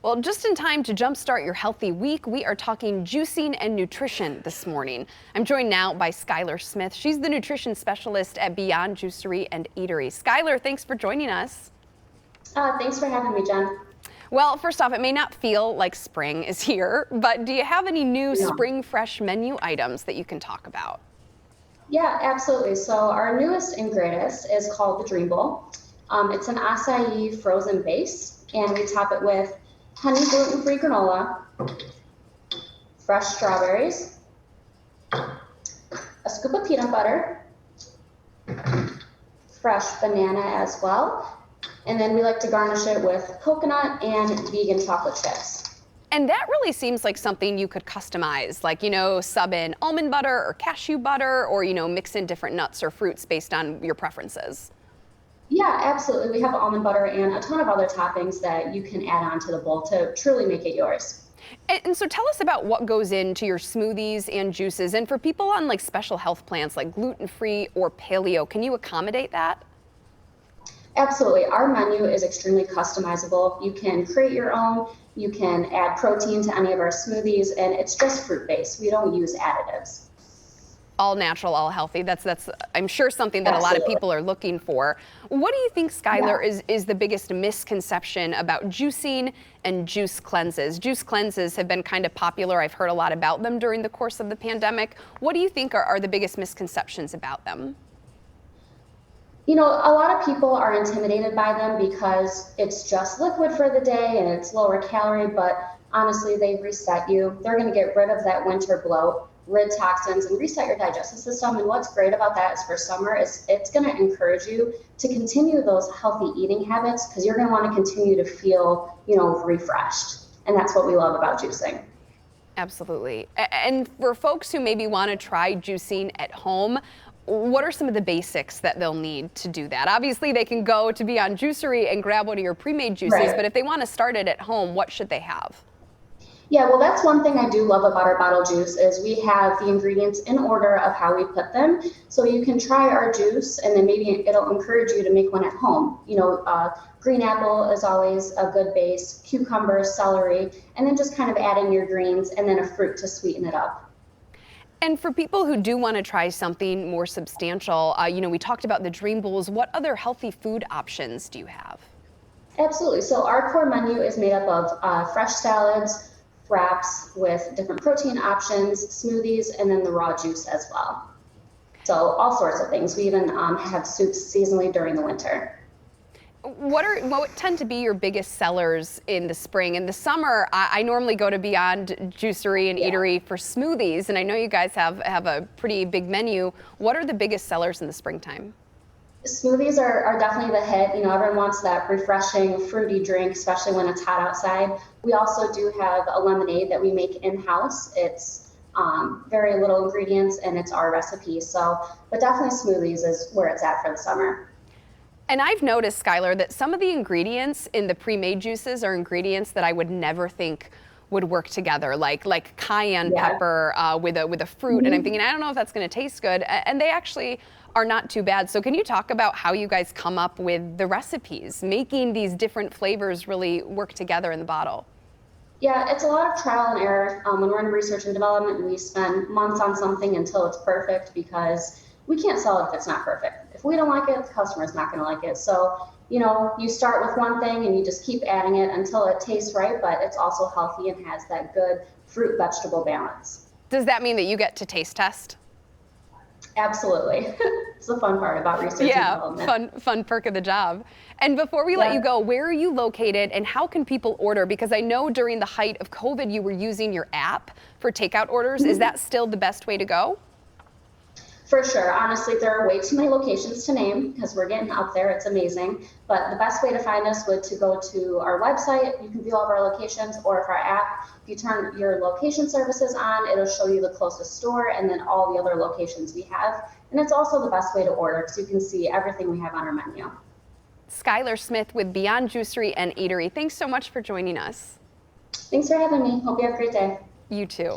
Well, just in time to jumpstart your healthy week, we are talking juicing and nutrition this morning. I'm joined now by Skylar Smith. She's the nutrition specialist at Beyond Juicery and Eatery. Skylar, thanks for joining us. Thanks for having me, Jen. Well, first off, it may not feel like spring is here, but do you have any new spring fresh menu items that you can talk about? Yeah, absolutely. So our newest and greatest is called the Dream Bowl. It's an acai frozen base, and we top it with honey gluten-free granola, fresh strawberries, a scoop of peanut butter, fresh banana as well, and then we like to garnish it with coconut and vegan chocolate chips. And that really seems like something you could customize, like, sub in almond butter or cashew butter, or, mix in different nuts or fruits based on your preferences. Yeah, absolutely. We have almond butter and a ton of other toppings that you can add on to the bowl to truly make it yours. And so tell us about what goes into your smoothies and juices. And for people on like special health plans like gluten-free or paleo, can you accommodate that? Absolutely. Our menu is extremely customizable. You can create your own. You can add protein to any of our smoothies, and it's just fruit-based. We don't use additives. All natural, all healthy. That's I'm sure something that Absolutely. A lot of people are looking for. What do you think, Skylar, is the biggest misconception about juicing and juice cleanses? Juice cleanses have been kind of popular. I've heard a lot about them during the course of the pandemic. What do you think are the biggest misconceptions about them? A lot of people are intimidated by them because it's just liquid for the day and it's lower calorie, but honestly, they reset you. They're going to get rid of that winter bloat, rid toxins, and reset your digestive system. And what's great about that is for summer is it's going to encourage you to continue those healthy eating habits because you're going to want to continue to feel, refreshed. And that's what we love about juicing. Absolutely. And for folks who maybe want to try juicing at home, what are some of the basics that they'll need to do that? Obviously, they can go to Beyond Juicery and grab one of your pre-made juices, Right. But if they want to start it at home, what should they have? Yeah, well, that's one thing I do love about our bottle juice is we have the ingredients in order of how we put them. So you can try our juice and then maybe it'll encourage you to make one at home. Green apple is always a good base, cucumber, celery, and then just kind of add in your greens and then a fruit to sweeten it up. And for people who do want to try something more substantial, we talked about the Dream Bowls. What other healthy food options do you have? Absolutely. So our core menu is made up of fresh salads, wraps with different protein options, smoothies, and then the raw juice as well. So all sorts of things. We even have soups seasonally during the winter. What tend to be your biggest sellers in the spring? In the summer, I normally go to Beyond Juicery and Eatery for smoothies, and I know you guys have a pretty big menu. What are the biggest sellers in the springtime? Smoothies are definitely the hit. Everyone wants that refreshing, fruity drink, especially when it's hot outside. We also do have a lemonade that we make in-house. It's very little ingredients, and it's our recipe. But definitely smoothies is where it's at for the summer. And I've noticed, Skylar, that some of the ingredients in the pre-made juices are ingredients that I would never think would work together, like cayenne pepper with a fruit. And I'm thinking, I don't know if that's going to taste good. And they actually are not too bad. So can you talk about how you guys come up with the recipes, making these different flavors really work together in the bottle? Yeah, it's a lot of trial and error. When we're in research and development, we spend months on something until it's perfect because we can't sell it if it's not perfect. If we don't like it, the customer's not going to like it. So, you start with one thing and you just keep adding it until it tastes right, but it's also healthy and has that good fruit-vegetable balance. Does that mean that you get to taste test? Absolutely. It's the fun part about research and development. Fun perk of the job. And before we let you go, where are you located and how can people order? Because I know during the height of COVID, you were using your app for takeout orders. Is that still the best way to go? For sure. Honestly, there are way too many locations to name because we're getting up there. It's amazing. But the best way to find us would to go to our website. You can view all of our locations, or if our app, if you turn your location services on, it'll show you the closest store and then all the other locations we have. And it's also the best way to order because you can see everything we have on our menu. Skylar Smith with Beyond Juicery and Eatery. Thanks so much for joining us. Thanks for having me. Hope you have a great day. You too.